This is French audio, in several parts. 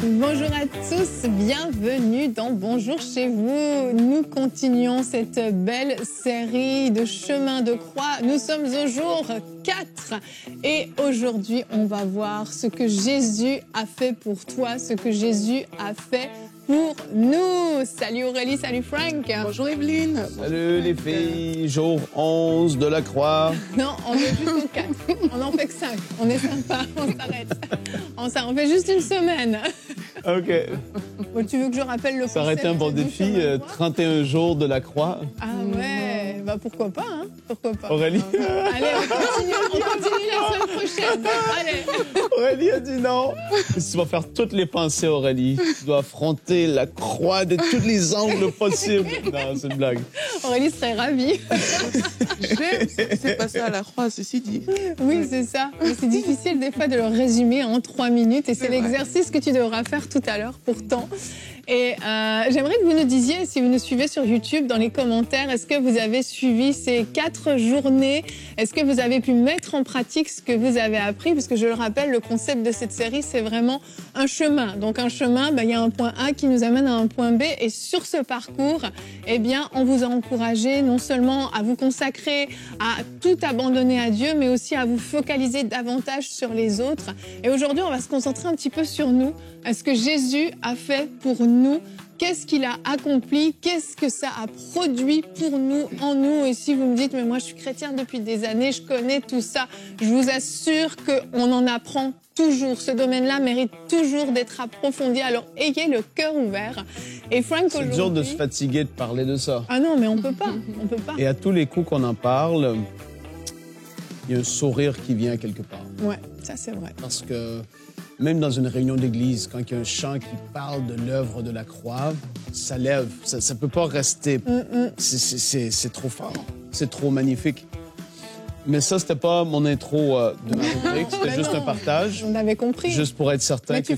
Bonjour à tous, bienvenue dans Bonjour chez vous. Nous continuons cette belle série de chemins de croix. Nous sommes au jour 4 et aujourd'hui on va voir ce que Jésus a fait pour toi, ce que Jésus a fait pour nous. Salut Aurélie, salut Frank. Bonjour Evelyne. Salut les filles, jour 11 de la croix. Non, on est juste au 4. On n'en fait que 5. On est sympa, on s'arrête. On fait juste une semaine. OK. Bon, tu veux que je rappelle le concept? Ça aurait été un bon défi, 31 jours de la croix. Ah ouais, bah pourquoi pas, hein? Pourquoi pas? Aurélie. Allez, on continue la semaine prochaine. Allez. Aurélie a dit non. Tu vas faire toutes les pensées, Aurélie. Tu dois affronter la croix de tous les angles possibles. Non, c'est une blague. Aurélie serait ravie. J'aime ce qui s'est passé à la croix, ceci dit. Oui, c'est ça. Mais c'est difficile des fois de le résumer en 3 minutes et c'est l'exercice que tu devras faire tout à l'heure pourtant. Et j'aimerais que vous nous disiez, si vous nous suivez sur YouTube, dans les commentaires, est-ce que vous avez suivi ces 4 journées? Est-ce que vous avez pu mettre en pratique ce que vous avez appris? Parce que je le rappelle, le concept de cette série, c'est vraiment un chemin. Donc un chemin, il y a un point A qui nous amène à un point B. Et sur ce parcours, eh bien, on vous a encouragé non seulement à vous consacrer, à tout abandonner à Dieu, mais aussi à vous focaliser davantage sur les autres. Et aujourd'hui, on va se concentrer un petit peu sur nous. Est-ce que Jésus a fait pour nous? Qu'est-ce qu'il a accompli? Qu'est-ce que ça a produit pour nous, en nous? Et si vous me dites, mais moi je suis chrétienne depuis des années, je connais tout ça, je vous assure qu'on en apprend toujours. Ce domaine-là mérite toujours d'être approfondi. Alors ayez le cœur ouvert. Et Frank, c'est dur de se fatiguer de parler de ça. Ah non, mais on peut pas. On peut pas. Et à tous les coups qu'on en parle, il y a un sourire qui vient quelque part. Ouais, ça c'est vrai. Parce que même dans une réunion d'église, quand il y a un chant qui parle de l'œuvre de la croix, ça lève. Ça ne peut pas rester. C'est trop fort. C'est trop magnifique. Mais ça, c'était pas mon intro de ma rubrique. C'était juste un partage. On avait compris. Juste pour être certain que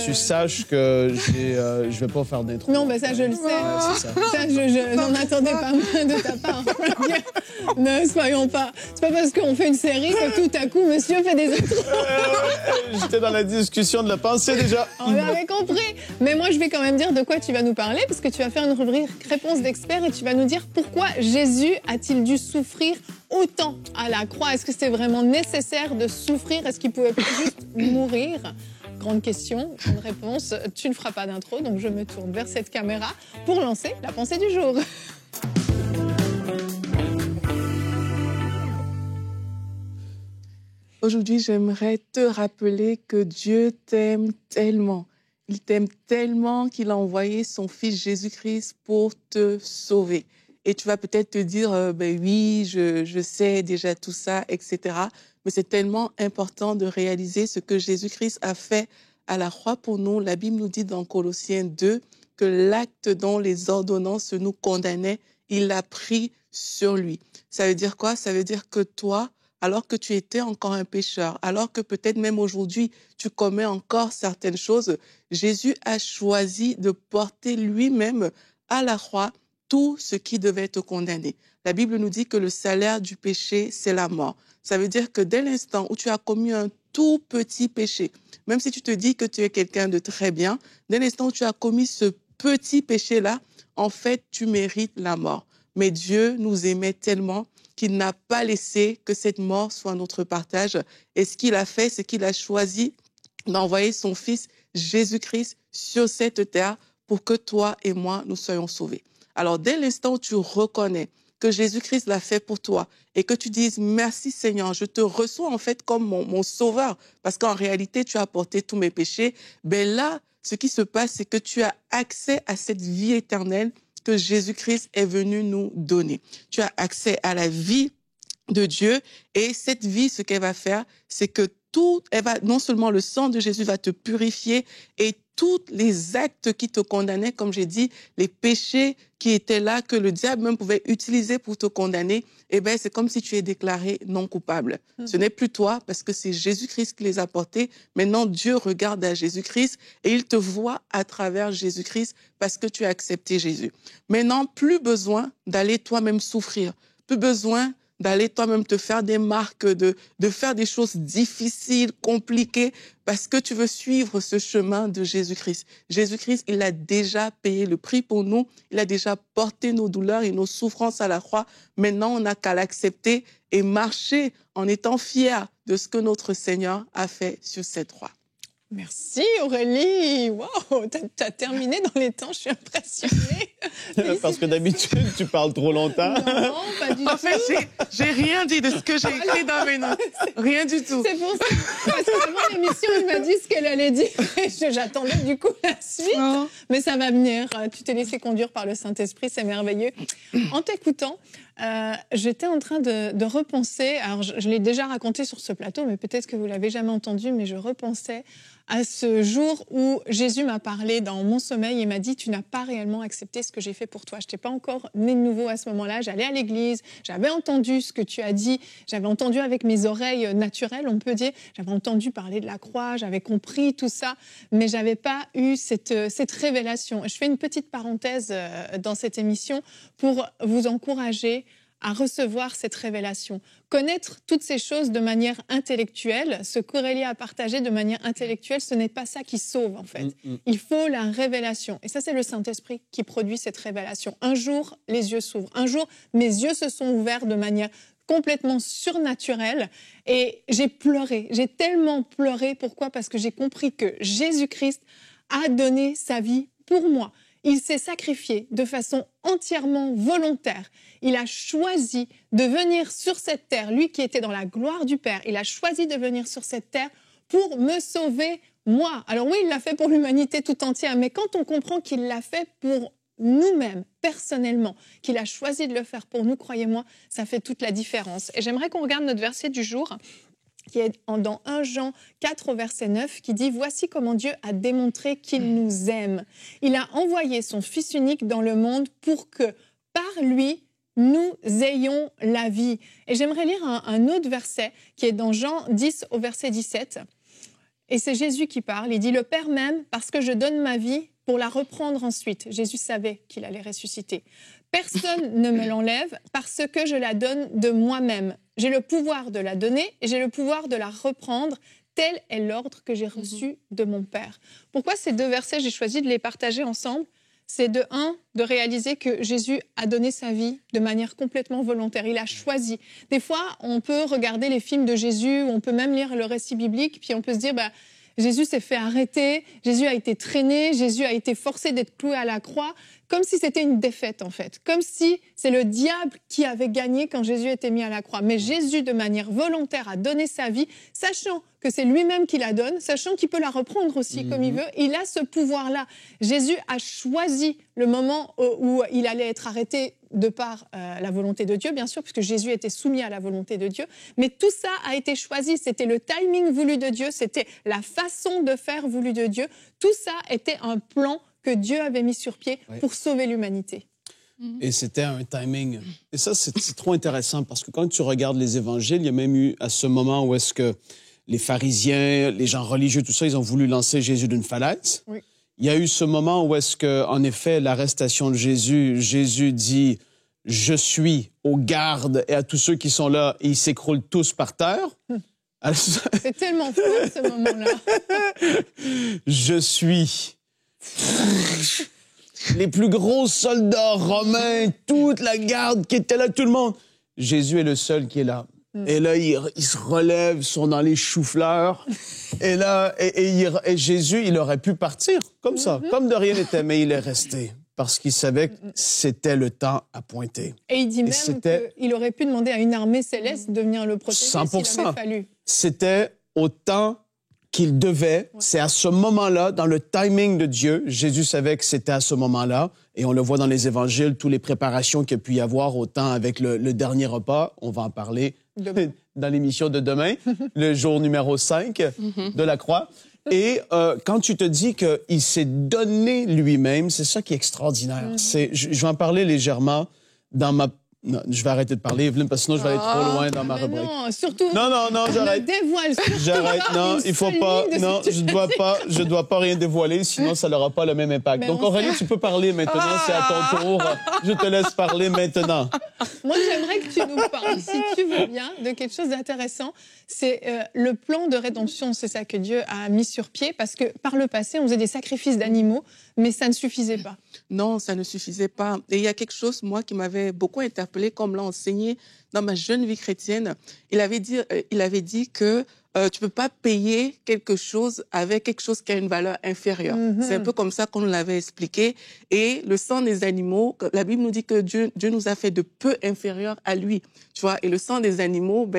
tu sache que je vais pas faire d'intro. Non, ben ça, je le sais. Ouais, c'est ça. Ça, je n'en attendais pas moins de ta part. Ne soyons pas. C'est pas parce qu'on fait une série que tout à coup, monsieur fait des intros. J'étais dans la discussion de la pensée déjà. On avait compris. Mais moi, je vais quand même dire de quoi tu vas nous parler, parce que tu vas faire une rubrique réponse d'expert et tu vas nous dire pourquoi Jésus a-t-il dû souffrir autant à la croix? Est-ce que c'est vraiment nécessaire de souffrir? Est-ce qu'il pouvait pas juste mourir? Grande question, grande réponse. Tu ne feras pas d'intro, donc je me tourne vers cette caméra pour lancer la pensée du jour. Aujourd'hui, j'aimerais te rappeler que Dieu t'aime tellement. Il t'aime tellement qu'il a envoyé son Fils Jésus-Christ pour te sauver. Et tu vas peut-être te dire, ben oui, je sais déjà tout ça, etc. Mais c'est tellement important de réaliser ce que Jésus-Christ a fait à la croix pour nous. La Bible nous dit dans Colossiens 2 que l'acte dont les ordonnances nous condamnaient, il l'a pris sur lui. Ça veut dire quoi? Ça veut dire que toi, alors que tu étais encore un pécheur, alors que peut-être même aujourd'hui, tu commets encore certaines choses, Jésus a choisi de porter lui-même à la croix tout ce qui devait te condamner. La Bible nous dit que le salaire du péché, c'est la mort. Ça veut dire que dès l'instant où tu as commis un tout petit péché, même si tu te dis que tu es quelqu'un de très bien, dès l'instant où tu as commis ce petit péché-là, en fait, tu mérites la mort. Mais Dieu nous aimait tellement qu'il n'a pas laissé que cette mort soit notre partage. Et ce qu'il a fait, c'est qu'il a choisi d'envoyer son Fils Jésus-Christ sur cette terre pour que toi et moi, nous soyons sauvés. Alors, dès l'instant où tu reconnais que Jésus-Christ l'a fait pour toi et que tu dises « Merci Seigneur, je te reçois en fait comme mon sauveur parce qu'en réalité, tu as porté tous mes péchés », ben là, ce qui se passe, c'est que tu as accès à cette vie éternelle que Jésus-Christ est venu nous donner. Tu as accès à la vie de Dieu et cette vie, ce qu'elle va faire, c'est que non seulement le sang de Jésus va te purifier et tous les actes qui te condamnaient, comme j'ai dit, les péchés qui étaient là, que le diable même pouvait utiliser pour te condamner, eh ben, c'est comme si tu es déclaré non coupable. Ce n'est plus toi, parce que c'est Jésus-Christ qui les a portés. Maintenant, Dieu regarde à Jésus-Christ et il te voit à travers Jésus-Christ parce que tu as accepté Jésus. Maintenant, plus besoin d'aller toi-même souffrir. Plus besoin d'aller toi-même te faire des marques, de faire des choses difficiles, compliquées, parce que tu veux suivre ce chemin de Jésus-Christ. Jésus-Christ, il a déjà payé le prix pour nous. Il a déjà porté nos douleurs et nos souffrances à la croix. Maintenant, on n'a qu'à l'accepter et marcher en étant fiers de ce que notre Seigneur a fait sur cette croix. Merci Aurélie. Wow, t'as terminé dans les temps, je suis impressionnée. Parce que d'habitude, tu parles trop longtemps. Non, pas du tout. En fait, j'ai rien dit de ce que j'ai écrit dans mes notes. Rien du tout. C'est pour ça. Parce qu'avant l'émission, il m'a dit ce qu'elle allait dire. Et j'attendais du coup la suite. Non. Mais ça va venir. Tu t'es laissé conduire par le Saint-Esprit, c'est merveilleux. En t'écoutant, j'étais en train de repenser. Alors, je l'ai déjà raconté sur ce plateau, mais peut-être que vous l'avez jamais entendu, mais je repensais à ce jour où Jésus m'a parlé dans mon sommeil et m'a dit « Tu n'as pas réellement accepté ce que j'ai fait pour toi. Je n'étais pas encore née de nouveau à ce moment-là. J'allais à l'église, j'avais entendu ce que tu as dit, j'avais entendu avec mes oreilles naturelles, on peut dire. J'avais entendu parler de la croix, j'avais compris tout ça, mais je n'avais pas eu cette révélation. » Je fais une petite parenthèse dans cette émission pour vous encourager à recevoir cette révélation. Connaître toutes ces choses de manière intellectuelle, ce qu'Aurélie a partagé de manière intellectuelle, ce n'est pas ça qui sauve en fait. Il faut la révélation. Et ça, c'est le Saint-Esprit qui produit cette révélation. Un jour, les yeux s'ouvrent. Un jour, mes yeux se sont ouverts de manière complètement surnaturelle et j'ai pleuré. J'ai tellement pleuré. Pourquoi ? Parce que j'ai compris que Jésus-Christ a donné sa vie pour moi. Il s'est sacrifié de façon entièrement volontaire. Il a choisi de venir sur cette terre, lui qui était dans la gloire du Père, il a choisi de venir sur cette terre pour me sauver, moi. Alors oui, il l'a fait pour l'humanité tout entière, mais quand on comprend qu'il l'a fait pour nous-mêmes, personnellement, qu'il a choisi de le faire pour nous, croyez-moi, ça fait toute la différence. Et j'aimerais qu'on regarde notre verset du jour, qui est dans 1 Jean 4 au verset 9, qui dit « Voici comment Dieu a démontré qu'il nous aime. Il a envoyé son Fils unique dans le monde pour que, par lui, nous ayons la vie. » Et j'aimerais lire un autre verset, qui est dans Jean 10 au verset 17. Et c'est Jésus qui parle. Il dit « Le Père m'aime parce que je donne ma vie pour la reprendre ensuite. » Jésus savait qu'il allait ressusciter. « Personne ne me l'enlève parce que je la donne de moi-même. J'ai le pouvoir de la donner et j'ai le pouvoir de la reprendre. Tel est l'ordre que j'ai reçu de mon Père. » Pourquoi ces deux versets, j'ai choisi de les partager ensemble ? C'est de réaliser que Jésus a donné sa vie de manière complètement volontaire. Il a choisi. Des fois, on peut regarder les films de Jésus, on peut même lire le récit biblique, puis on peut se dire, Jésus s'est fait arrêter, Jésus a été traîné, Jésus a été forcé d'être cloué à la croix, comme si c'était une défaite en fait, comme si c'est le diable qui avait gagné quand Jésus était mis à la croix. Mais Jésus, de manière volontaire, a donné sa vie, sachant que c'est lui-même qui la donne, sachant qu'il peut la reprendre aussi comme il veut. Il a ce pouvoir-là. Jésus a choisi le moment où il allait être arrêté de par la volonté de Dieu, bien sûr, puisque Jésus était soumis à la volonté de Dieu. Mais tout ça a été choisi. C'était le timing voulu de Dieu, c'était la façon de faire voulu de Dieu. Tout ça était un plan que Dieu avait mis sur pied pour sauver l'humanité. Et c'était un timing. Et ça, c'est trop intéressant parce que quand tu regardes les évangiles, il y a même eu à ce moment où est-ce que les pharisiens, les gens religieux, tout ça, ils ont voulu lancer Jésus d'une falaise. Oui. Il y a eu ce moment où est-ce que, en effet, l'arrestation de Jésus, Jésus dit « Je suis aux gardes et à tous ceux qui sont là » et ils s'écroulent tous par terre. C'est tellement fort, ce moment-là. Je suis... les plus gros soldats romains, toute la garde qui était là, tout le monde. Jésus est le seul qui est là. Et là, ils se relèvent, sont dans les choux-fleurs. Et là, et Jésus, il aurait pu partir comme ça, comme de rien n'était, mais il est resté parce qu'il savait que c'était le temps à pointer. Et il dit même qu'il aurait pu demander à une armée céleste de venir le protéger 100%. s'il avait fallu. C'était au temps qu'il devait. C'est à ce moment-là, dans le timing de Dieu, Jésus savait que c'était à ce moment-là. Et on le voit dans les évangiles, toutes les préparations qu'il y a pu y avoir, autant avec le dernier repas, on va en parler dans l'émission de demain, le jour numéro 5 de la croix. Et quand tu te dis qu'il s'est donné lui-même, c'est ça qui est extraordinaire. Je vais en parler légèrement dans Non, je vais arrêter de parler, Evelyne, parce que sinon je vais aller trop loin dans ma rubrique. Non, surtout. Non, j'arrête. Ne dévoile surtout J'arrête. pas Non, une il faut seule pas. ligne de Non, ce que tu je dois pas rien dévoiler, sinon ça n'aura pas le même impact. Mais Donc on Aurélie, tu peux parler maintenant. C'est à ton tour. Je te laisse parler maintenant. Moi, j'aimerais que tu nous parles, si tu veux bien, de quelque chose d'intéressant. C'est le plan de rédemption. C'est ça que Dieu a mis sur pied, parce que par le passé, on faisait des sacrifices d'animaux, mais ça ne suffisait pas. Non, ça ne suffisait pas. Et il y a quelque chose, moi, qui m'avait beaucoup interpellée, comme l'a enseigné dans ma jeune vie chrétienne. Il avait dit que tu peux pas payer quelque chose avec quelque chose qui a une valeur inférieure. C'est un peu comme ça qu'on nous l'avait expliqué. Et le sang des animaux, la Bible nous dit que Dieu nous a fait de peu inférieurs à lui. Tu vois, et le sang des animaux,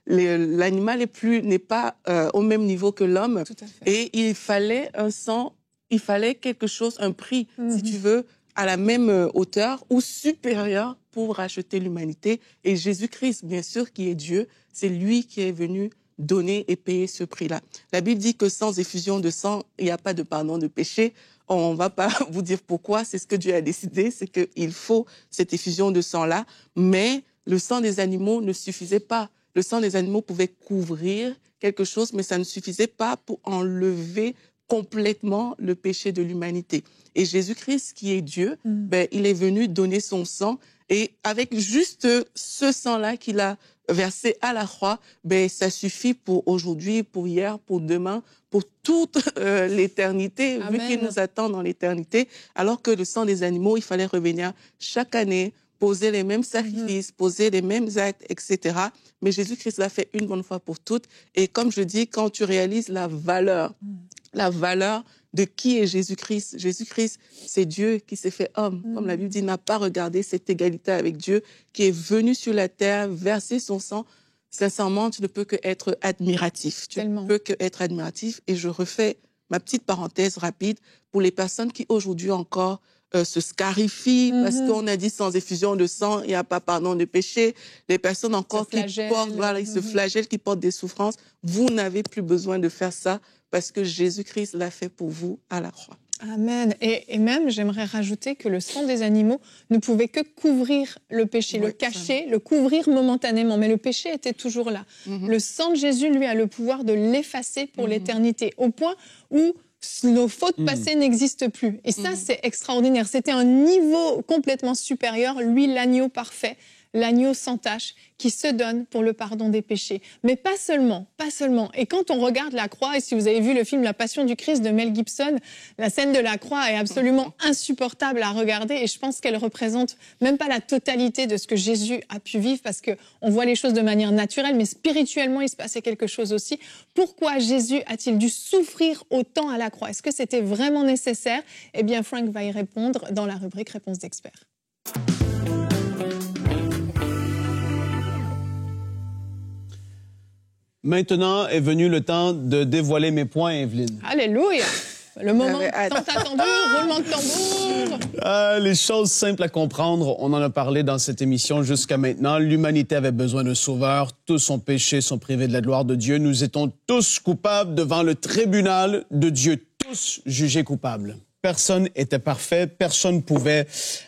l'animal n'est pas au même niveau que l'homme. Tout à fait. Et il fallait un sang, il fallait quelque chose, un prix, si tu veux, à la même hauteur ou supérieur pour racheter l'humanité. Et Jésus-Christ, bien sûr, qui est Dieu, c'est lui qui est venu donner et payer ce prix-là. La Bible dit que sans effusion de sang, il n'y a pas de pardon de péché. On ne va pas vous dire pourquoi, c'est ce que Dieu a décidé, c'est qu'il faut cette effusion de sang-là. Mais le sang des animaux ne suffisait pas. Le sang des animaux pouvait couvrir quelque chose, mais ça ne suffisait pas pour enlever complètement le péché de l'humanité. Et Jésus-Christ, qui est Dieu, il est venu donner son sang. Et avec juste ce sang-là qu'il a versé à la croix, ça suffit pour aujourd'hui, pour hier, pour demain, pour toute l'éternité, vu qu'il nous attend dans l'éternité. Alors que le sang des animaux, il fallait revenir chaque année, poser les mêmes sacrifices, poser les mêmes actes, etc. Mais Jésus-Christ l'a fait une bonne fois pour toutes. Et comme je dis, quand tu réalises la valeur de qui est Jésus-Christ. Jésus-Christ, c'est Dieu qui s'est fait homme. Comme la Bible dit, n'a pas regardé cette égalité avec Dieu, qui est venu sur la terre, verser son sang. Sincèrement, tu ne peux que être admiratif. Tu ne peux que être admiratif. Et je refais ma petite parenthèse rapide pour les personnes qui aujourd'hui encore se scarifient parce qu'on a dit sans effusion de sang, il n'y a pas pardon de péché. Les personnes encore qui portent, ils se flagellent, qui portent des souffrances. Vous n'avez plus besoin de faire ça parce que Jésus-Christ l'a fait pour vous à la croix. Amen. Et même, j'aimerais rajouter que le sang des animaux ne pouvait que couvrir le péché, le cacher, le couvrir momentanément. Mais le péché était toujours là. Le sang de Jésus, lui, a le pouvoir de l'effacer pour l'éternité, au point où nos fautes passées n'existent plus. Et ça, c'est extraordinaire. C'était un niveau complètement supérieur. Lui, l'agneau parfait, l'agneau sans tache, qui se donne pour le pardon des péchés. Mais pas seulement. Et quand on regarde la croix, et si vous avez vu le film La Passion du Christ de Mel Gibson, la scène de la croix est absolument insupportable à regarder, et je pense qu'elle représente même pas la totalité de ce que Jésus a pu vivre, parce qu'on voit les choses de manière naturelle, mais spirituellement, il se passait quelque chose aussi. Pourquoi Jésus a-t-il dû souffrir autant à la croix? Est-ce que c'était vraiment nécessaire? Eh bien, Frank va y répondre dans la rubrique Réponse d'experts. Maintenant est venu le temps de dévoiler mes points, Evelyne. Alléluia! Le moment tant attendu, roulement de tambour. Les choses simples à comprendre, on en a parlé dans cette émission jusqu'à maintenant. L'humanité avait besoin d'un sauveur. Tous ont péché, sont privés de la gloire de Dieu. Nous étions tous coupables devant le tribunal de Dieu, tous jugés coupables. Personne n'était parfait, personne ne pouvait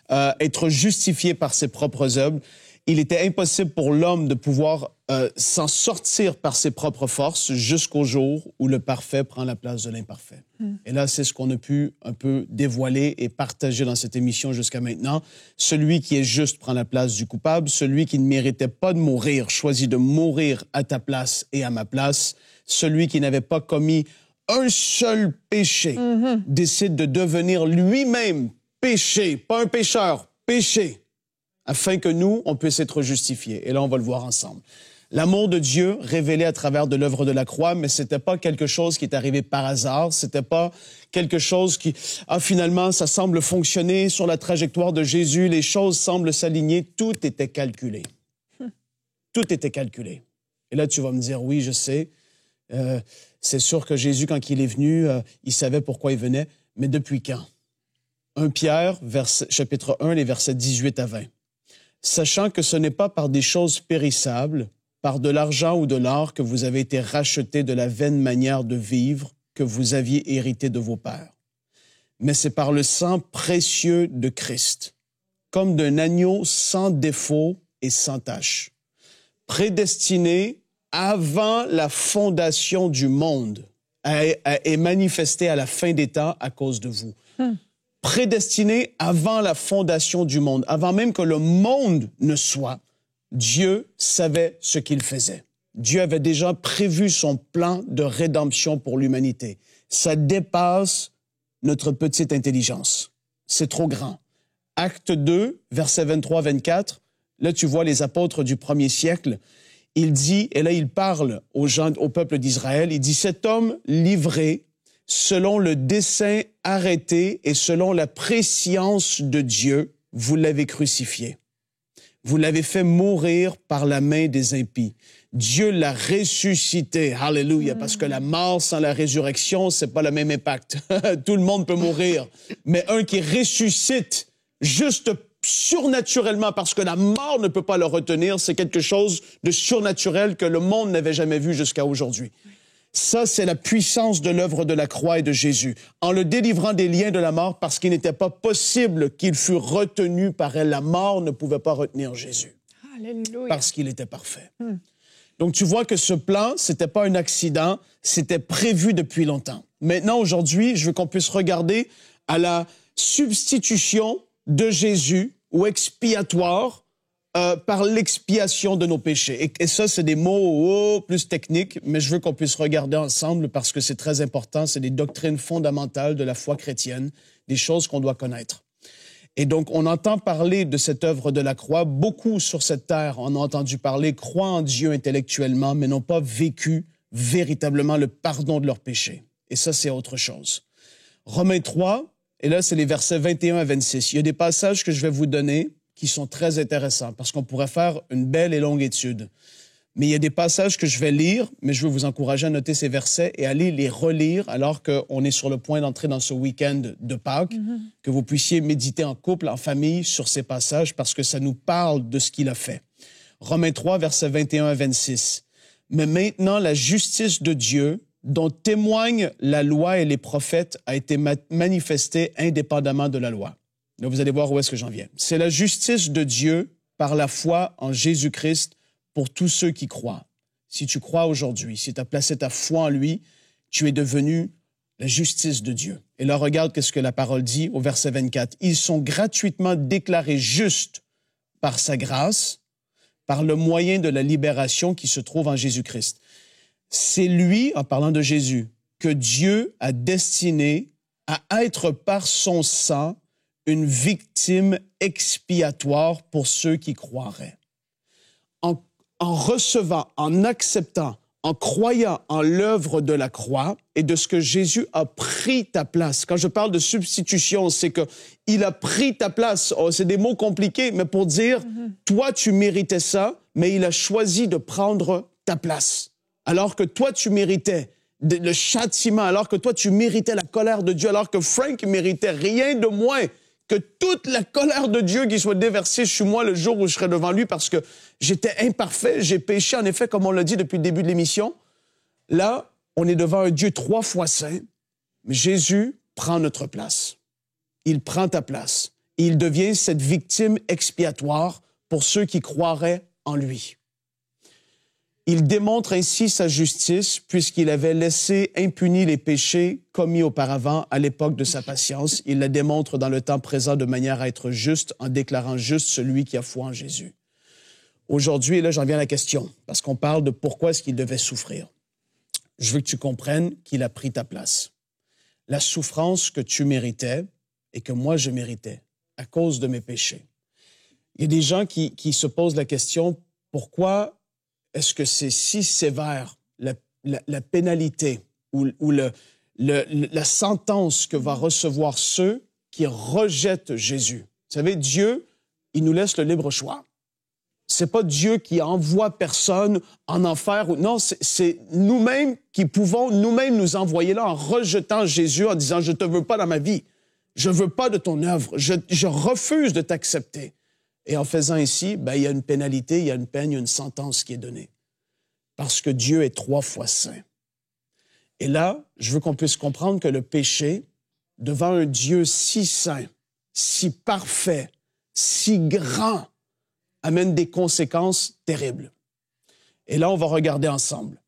être justifié par ses propres œuvres. Il était impossible pour l'homme de pouvoir s'en sortir par ses propres forces jusqu'au jour où le parfait prend la place de l'imparfait. Et là, c'est ce qu'on a pu un peu dévoiler et partager dans cette émission jusqu'à maintenant. Celui qui est juste prend la place du coupable. Celui qui ne méritait pas de mourir choisit de mourir à ta place et à ma place. Celui qui n'avait pas commis un seul péché décide de devenir lui-même péché, pas un pécheur, péché, afin que nous, on puisse être justifiés. Et là, on va le voir ensemble. L'amour de Dieu révélé à travers de l'œuvre de la croix, mais c'était pas quelque chose qui est arrivé par hasard, c'était pas quelque chose qui, finalement, ça semble fonctionner sur la trajectoire de Jésus, les choses semblent s'aligner, tout était calculé. Tout était calculé. Et là, tu vas me dire, oui, je sais, c'est sûr que Jésus, quand il est venu, il savait pourquoi il venait, mais depuis quand? 1 Pierre, chapitre 1, les versets 18 à 20. Sachant que ce n'est pas par des choses périssables, par de l'argent ou de l'or que vous avez été rachetés de la vaine manière de vivre que vous aviez hérité de vos pères. Mais c'est par le sang précieux de Christ, comme d'un agneau sans défaut et sans tache, prédestiné avant la fondation du monde et manifesté à la fin des temps à cause de vous. Prédestiné avant la fondation du monde, avant même que le monde ne soit, Dieu savait ce qu'il faisait. Dieu avait déjà prévu son plan de rédemption pour l'humanité. Ça dépasse notre petite intelligence. C'est trop grand. Acte 2, versets 23-24, là tu vois les apôtres du premier siècle, il dit, et là il parle aux gens, au peuple d'Israël, il dit « Cet homme livré selon le dessein arrêté et selon la prescience de Dieu, vous l'avez crucifié. Vous l'avez fait mourir par la main des impies. Dieu l'a ressuscité. Alléluia. Parce que la mort sans la résurrection, c'est pas le même impact. Tout le monde peut mourir. Mais un qui ressuscite juste surnaturellement, parce que la mort ne peut pas le retenir, c'est quelque chose de surnaturel que le monde n'avait jamais vu jusqu'à aujourd'hui. Ça, c'est la puissance de l'œuvre de la croix et de Jésus. En le délivrant des liens de la mort, parce qu'il n'était pas possible qu'il fût retenu par elle. La mort ne pouvait pas retenir Jésus. Alléluia. Parce qu'il était parfait. Donc, tu vois que ce plan, c'était pas un accident, c'était prévu depuis longtemps. Maintenant, aujourd'hui, je veux qu'on puisse regarder à la substitution de Jésus ou expiatoire par l'expiation de nos péchés. Et ça, c'est des mots plus techniques, mais je veux qu'on puisse regarder ensemble parce que c'est très important. C'est des doctrines fondamentales de la foi chrétienne, des choses qu'on doit connaître. Et donc, on entend parler de cette œuvre de la croix. Beaucoup sur cette terre en ont entendu parler, croient en Dieu intellectuellement, mais n'ont pas vécu véritablement le pardon de leurs péchés. Et ça, c'est autre chose. Romains 3, et là, c'est les versets 21 à 26. Il y a des passages que je vais vous donner qui sont très intéressants parce qu'on pourrait faire une belle et longue étude. Mais il y a des passages que je vais lire, mais je veux vous encourager à noter ces versets et aller les relire alors qu'on est sur le point d'entrer dans ce week-end de Pâques, que vous puissiez méditer en couple, en famille sur ces passages parce que ça nous parle de ce qu'il a fait. Romains 3, versets 21 à 26. « Mais maintenant, la justice de Dieu, dont témoignent la loi et les prophètes, a été manifestée indépendamment de la loi. » Là, vous allez voir où est-ce que j'en viens. « C'est la justice de Dieu par la foi en Jésus-Christ pour tous ceux qui croient. » Si tu crois aujourd'hui, si tu as placé ta foi en lui, tu es devenu la justice de Dieu. Et là, regarde qu'est-ce que la parole dit au verset 24. « Ils sont gratuitement déclarés justes par sa grâce, par le moyen de la libération qui se trouve en Jésus-Christ. » C'est lui, en parlant de Jésus, que Dieu a destiné à être par son sang une victime expiatoire pour ceux qui croiraient. En recevant, en acceptant, en croyant en l'œuvre de la croix et de ce que Jésus a pris ta place. Quand je parle de substitution, c'est qu'il a pris ta place. Oh, c'est des mots compliqués, mais pour dire, toi, tu méritais ça, mais il a choisi de prendre ta place. Alors que toi, tu méritais le châtiment, alors que toi, tu méritais la colère de Dieu, alors que Frank méritait rien de moins que toute la colère de Dieu qui soit déversée sur moi le jour où je serai devant lui parce que j'étais imparfait, j'ai péché, en effet, comme on l'a dit depuis le début de l'émission. Là, on est devant un Dieu 3 fois saint, mais Jésus prend notre place. Il prend ta place. Et il devient cette victime expiatoire pour ceux qui croiraient en lui. Il démontre ainsi sa justice puisqu'il avait laissé impunis les péchés commis auparavant à l'époque de sa patience. Il la démontre dans le temps présent de manière à être juste en déclarant juste celui qui a foi en Jésus. Aujourd'hui, et là j'en viens à la question, parce qu'on parle de pourquoi est-ce qu'il devait souffrir. Je veux que tu comprennes qu'il a pris ta place. La souffrance que tu méritais et que moi je méritais à cause de mes péchés. Il y a des gens qui se posent la question, pourquoi est-ce que c'est si sévère, la pénalité ou la sentence que va recevoir ceux qui rejettent Jésus? Vous savez, Dieu, il nous laisse le libre choix. C'est pas Dieu qui envoie personne en enfer. Non, c'est nous-mêmes qui pouvons nous-mêmes nous envoyer là en rejetant Jésus, en disant « Je te veux pas dans ma vie. Je veux pas de ton œuvre. Je refuse de t'accepter. » Et en faisant ainsi, il y a une pénalité, il y a une peine, il y a une sentence qui est donnée. Parce que Dieu est 3 fois saint. Et là, je veux qu'on puisse comprendre que le péché, devant un Dieu si saint, si parfait, si grand, amène des conséquences terribles. Et là, on va regarder ensemble.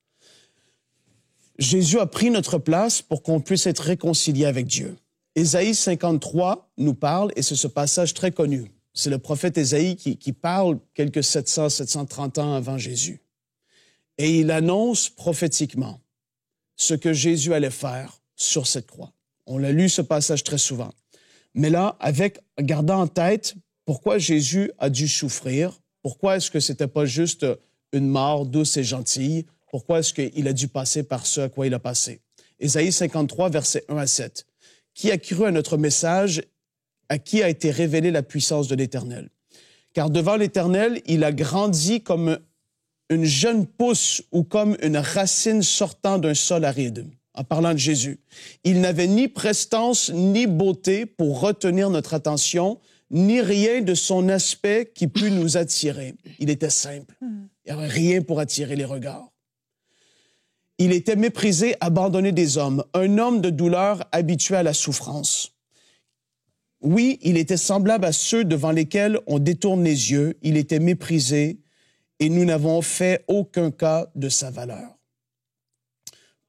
Jésus a pris notre place pour qu'on puisse être réconcilié avec Dieu. Ésaïe 53 nous parle, et c'est ce passage très connu. C'est le prophète Ésaïe qui parle quelques 730 ans avant Jésus. Et il annonce prophétiquement ce que Jésus allait faire sur cette croix. On l'a lu, ce passage, très souvent. Mais là, gardant en tête pourquoi Jésus a dû souffrir, pourquoi est-ce que c'était pas juste une mort douce et gentille, pourquoi est-ce qu'il a dû passer par ce à quoi il a passé. Ésaïe 53, versets 1 à 7. Qui a cru à notre message, à qui a été révélée la puissance de l'Éternel? Car devant l'Éternel, il a grandi comme une jeune pousse ou comme une racine sortant d'un sol aride, en parlant de Jésus. Il n'avait ni prestance ni beauté pour retenir notre attention, ni rien de son aspect qui pût nous attirer. Il était simple. Il n'y avait rien pour attirer les regards. Il était méprisé, abandonné des hommes, un homme de douleur habitué à la souffrance. Oui, il était semblable à ceux devant lesquels on détourne les yeux. Il était méprisé et nous n'avons fait aucun cas de sa valeur.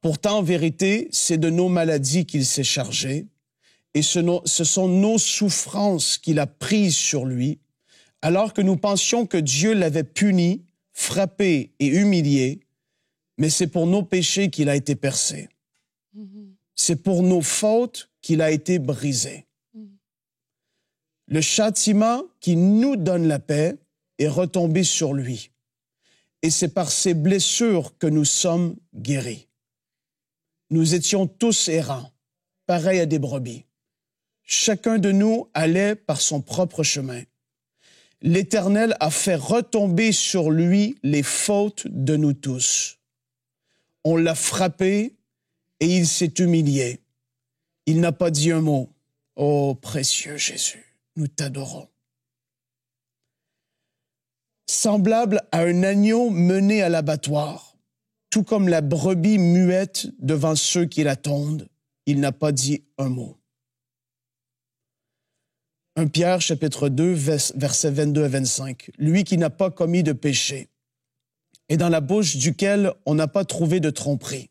Pourtant, en vérité, c'est de nos maladies qu'il s'est chargé et ce sont nos souffrances qu'il a prises sur lui, alors que nous pensions que Dieu l'avait puni, frappé et humilié, mais c'est pour nos péchés qu'il a été percé. C'est pour nos fautes qu'il a été brisé. Le châtiment qui nous donne la paix est retombé sur lui. Et c'est par ses blessures que nous sommes guéris. Nous étions tous errants, pareils à des brebis. Chacun de nous allait par son propre chemin. L'Éternel a fait retomber sur lui les fautes de nous tous. On l'a frappé et il s'est humilié. Il n'a pas dit un mot. Ô précieux Jésus, nous t'adorons. Semblable à un agneau mené à l'abattoir, tout comme la brebis muette devant ceux qui la tondent, il n'a pas dit un mot. 1 Pierre, chapitre 2, versets 22 à 25. Lui qui n'a pas commis de péché, et dans la bouche duquel on n'a pas trouvé de tromperie.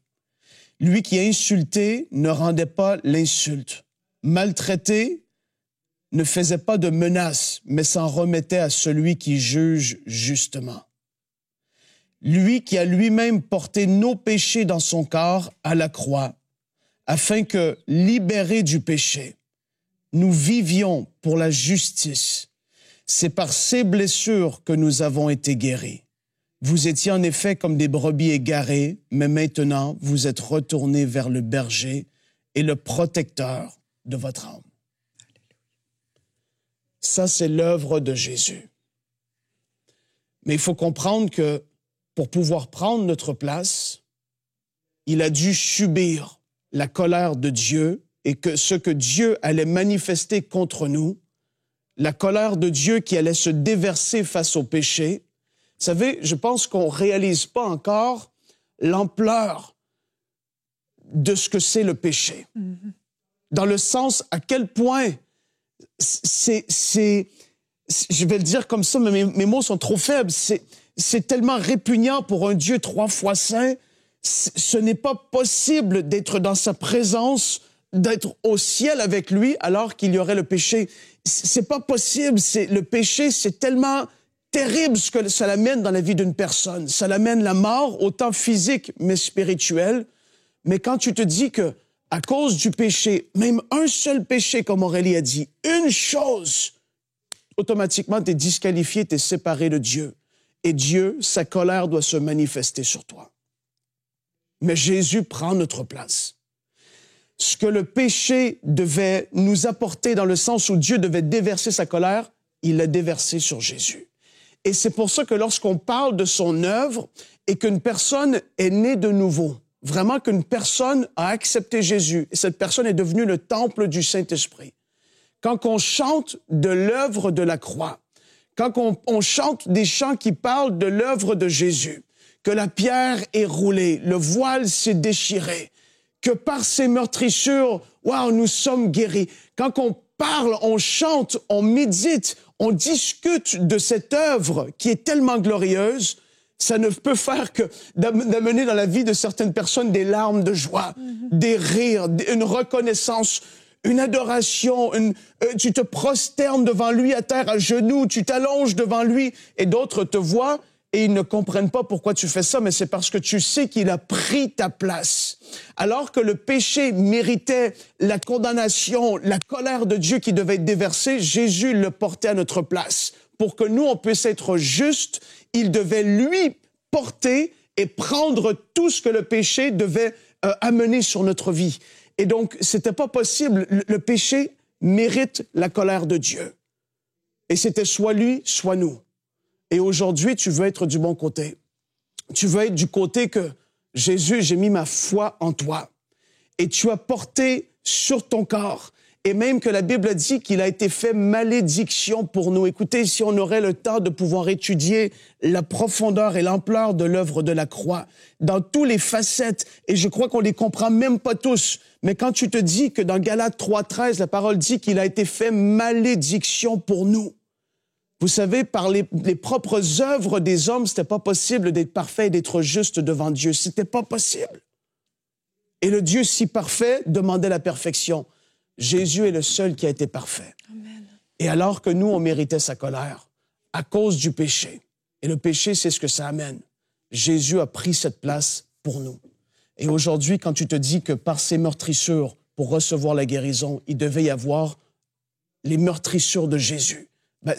Lui qui a insulté ne rendait pas l'insulte. Maltraité ne faisait pas de menaces, mais s'en remettait à celui qui juge justement. Lui qui a lui-même porté nos péchés dans son corps à la croix, afin que, libérés du péché, nous vivions pour la justice. C'est par ces blessures que nous avons été guéris. Vous étiez en effet comme des brebis égarées, mais maintenant vous êtes retournés vers le berger et le protecteur de votre âme. Ça, c'est l'œuvre de Jésus. Mais il faut comprendre que pour pouvoir prendre notre place, il a dû subir la colère de Dieu et que ce que Dieu allait manifester contre nous, la colère de Dieu qui allait se déverser face au péché. Vous savez, je pense qu'on ne réalise pas encore l'ampleur de ce que c'est le péché. Dans le sens à quel point je vais le dire comme ça, mais mes mots sont trop faibles, c'est tellement répugnant pour un Dieu 3 fois saint. Ce n'est pas possible d'être dans sa présence, d'être au ciel avec lui alors qu'il y aurait le péché. C'est pas possible. Le péché, c'est tellement terrible ce que ça l'amène dans la vie d'une personne. Ça l'amène la mort, autant physique mais spirituelle. Mais quand tu te dis que à cause du péché, même un seul péché, comme Aurélie a dit, une chose, automatiquement, tu es disqualifié, tu es séparé de Dieu. Et Dieu, sa colère doit se manifester sur toi. Mais Jésus prend notre place. Ce que le péché devait nous apporter dans le sens où Dieu devait déverser sa colère, il l'a déversé sur Jésus. Et c'est pour ça que lorsqu'on parle de son œuvre et qu'une personne est née de nouveau, vraiment qu'une personne a accepté Jésus, et cette personne est devenue le temple du Saint-Esprit. Quand on chante de l'œuvre de la croix, quand on chante des chants qui parlent de l'œuvre de Jésus, que la pierre est roulée, le voile s'est déchiré, que par ses meurtrissures, wow, nous sommes guéris. Quand on parle, on chante, on médite, on discute de cette œuvre qui est tellement glorieuse, ça ne peut faire que d'amener dans la vie de certaines personnes des larmes de joie, des rires, une reconnaissance, une adoration, tu te prosternes devant lui à terre, à genoux, tu t'allonges devant lui, et d'autres te voient et ils ne comprennent pas pourquoi tu fais ça, mais c'est parce que tu sais qu'il a pris ta place. Alors que le péché méritait la condamnation, la colère de Dieu qui devait être déversée, Jésus le portait à notre place. Pour que nous, on puisse être justes, il devait lui porter et prendre tout ce que le péché devait amener sur notre vie. Et donc, c'était pas possible. Le péché mérite la colère de Dieu. Et c'était soit lui, soit nous. Et aujourd'hui, tu veux être du bon côté. Tu veux être du côté que Jésus, j'ai mis ma foi en toi. Et tu as porté sur ton corps. Et même que la Bible dit qu'il a été fait malédiction pour nous. Écoutez, si on aurait le temps de pouvoir étudier la profondeur et l'ampleur de l'œuvre de la croix, dans tous les facettes, et je crois qu'on les comprend même pas tous, mais quand tu te dis que dans Galates 3:13, la parole dit qu'il a été fait malédiction pour nous. Vous savez, par les propres œuvres des hommes, c'était pas possible d'être parfait et d'être juste devant Dieu. C'était pas possible. Et le Dieu si parfait demandait la perfection. Jésus est le seul qui a été parfait. Amen. Et alors que nous, on méritait sa colère, à cause du péché, et le péché, c'est ce que ça amène, Jésus a pris cette place pour nous. Et aujourd'hui, quand tu te dis que par ces meurtrissures, pour recevoir la guérison, il devait y avoir les meurtrissures de Jésus, ben,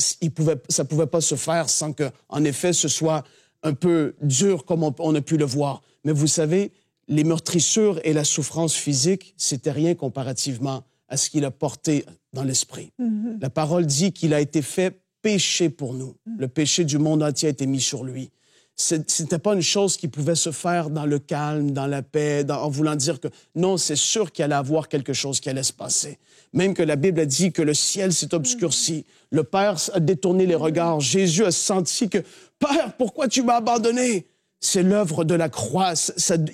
ça pouvait pas se faire sans que, en effet, ce soit un peu dur comme on a pu le voir. Mais vous savez, les meurtrissures et la souffrance physique, c'était rien comparativement à ce qu'il a porté dans l'esprit. La parole dit qu'il a été fait péché pour nous. Le péché du monde entier a été mis sur lui. C'était pas une chose qui pouvait se faire dans le calme, dans la paix, en voulant dire que non, c'est sûr qu'il allait avoir quelque chose qui allait se passer. Même que la Bible a dit que le ciel s'est obscurci. Le Père a détourné les regards. Jésus a senti que « Père, pourquoi tu m'as abandonné? » C'est l'œuvre de la croix.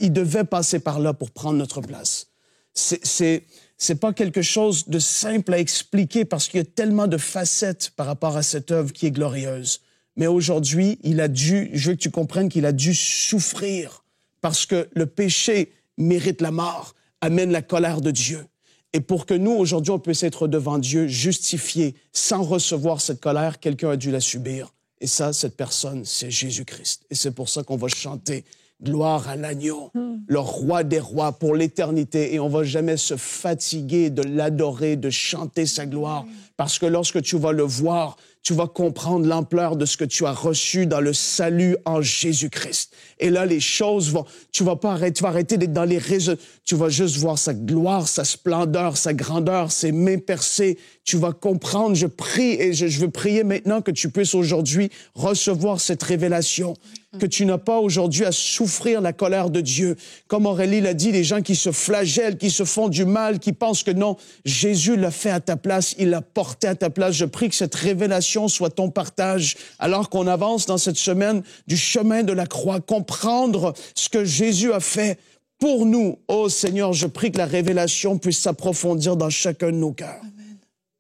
Il devait passer par là pour prendre notre place. C'est pas quelque chose de simple à expliquer parce qu'il y a tellement de facettes par rapport à cette œuvre qui est glorieuse. Mais aujourd'hui, je veux que tu comprennes qu'il a dû souffrir parce que le péché mérite la mort, amène la colère de Dieu. Et pour que nous, aujourd'hui, on puisse être devant Dieu, justifiés, sans recevoir cette colère, quelqu'un a dû la subir. Et ça, cette personne, c'est Jésus-Christ. Et c'est pour ça qu'on va chanter « Gloire à l'agneau, le roi des rois pour l'éternité ». Et on ne va jamais se fatiguer de l'adorer, de chanter sa gloire. Parce que lorsque tu vas le voir, tu vas comprendre l'ampleur de ce que tu as reçu dans le salut en Jésus-Christ. Et là, les choses vont... Tu vas arrêter d'être dans les réseaux. Tu vas juste voir sa gloire, sa splendeur, sa grandeur, ses mains percées. Tu vas comprendre. Je prie et je veux prier maintenant que tu puisses aujourd'hui recevoir cette révélation. Que tu n'as pas aujourd'hui à souffrir la colère de Dieu. Comme Aurélie l'a dit, les gens qui se flagellent, qui se font du mal, qui pensent que non, Jésus l'a fait à ta place, il l'a porté à ta place. Je prie que cette révélation soit ton partage alors qu'on avance dans cette semaine du chemin de la croix, comprendre ce que Jésus a fait pour nous. Oh Seigneur, je prie que la révélation puisse s'approfondir dans chacun de nos cœurs. Amen.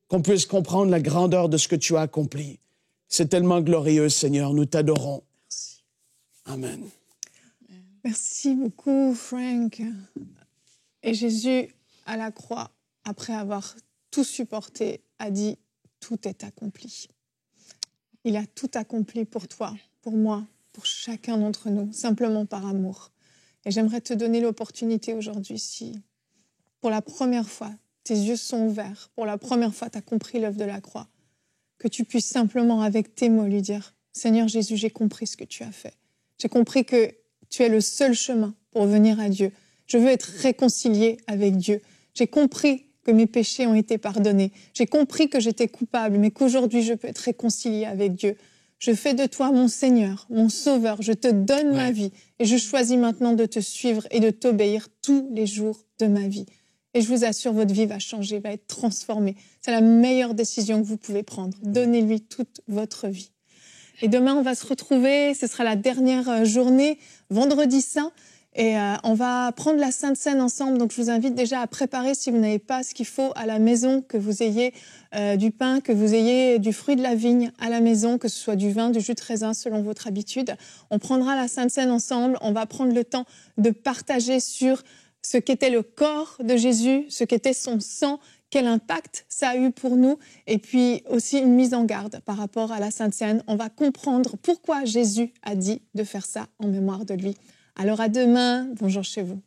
Qu'on puisse comprendre la grandeur de ce que tu as accompli. C'est tellement glorieux, Seigneur, nous t'adorons. Amen. Merci beaucoup, Frank. Et Jésus, à la croix, après avoir tout supporté, a dit « Tout est accompli ». Il a tout accompli pour toi, pour moi, pour chacun d'entre nous, simplement par amour. Et j'aimerais te donner l'opportunité aujourd'hui, si pour la première fois, tes yeux sont ouverts, pour la première fois, tu as compris l'œuvre de la croix, que tu puisses simplement, avec tes mots, lui dire « Seigneur Jésus, j'ai compris ce que tu as fait. J'ai compris que tu es le seul chemin pour venir à Dieu. Je veux être réconcilié avec Dieu. J'ai compris que mes péchés ont été pardonnés. J'ai compris que j'étais coupable, mais qu'aujourd'hui, je peux être réconcilié avec Dieu. Je fais de toi mon Seigneur, mon Sauveur. Je te donne ma vie et je choisis maintenant de te suivre et de t'obéir tous les jours de ma vie. Et je vous assure, votre vie va changer, va être transformée. C'est la meilleure décision que vous pouvez prendre. Donnez-lui toute votre vie. Et demain, on va se retrouver, ce sera la dernière journée, vendredi saint. Et on va prendre la Sainte Seine ensemble. Donc, je vous invite déjà à préparer, si vous n'avez pas ce qu'il faut à la maison, que vous ayez du pain, que vous ayez du fruit de la vigne à la maison, que ce soit du vin, du jus de raisin, selon votre habitude. On prendra la Sainte Seine ensemble. On va prendre le temps de partager sur ce qu'était le corps de Jésus, ce qu'était son sang, quel impact ça a eu pour nous, et puis aussi une mise en garde par rapport à la Sainte Seine. On va comprendre pourquoi Jésus a dit de faire ça en mémoire de lui. Alors à demain, bonjour chez vous.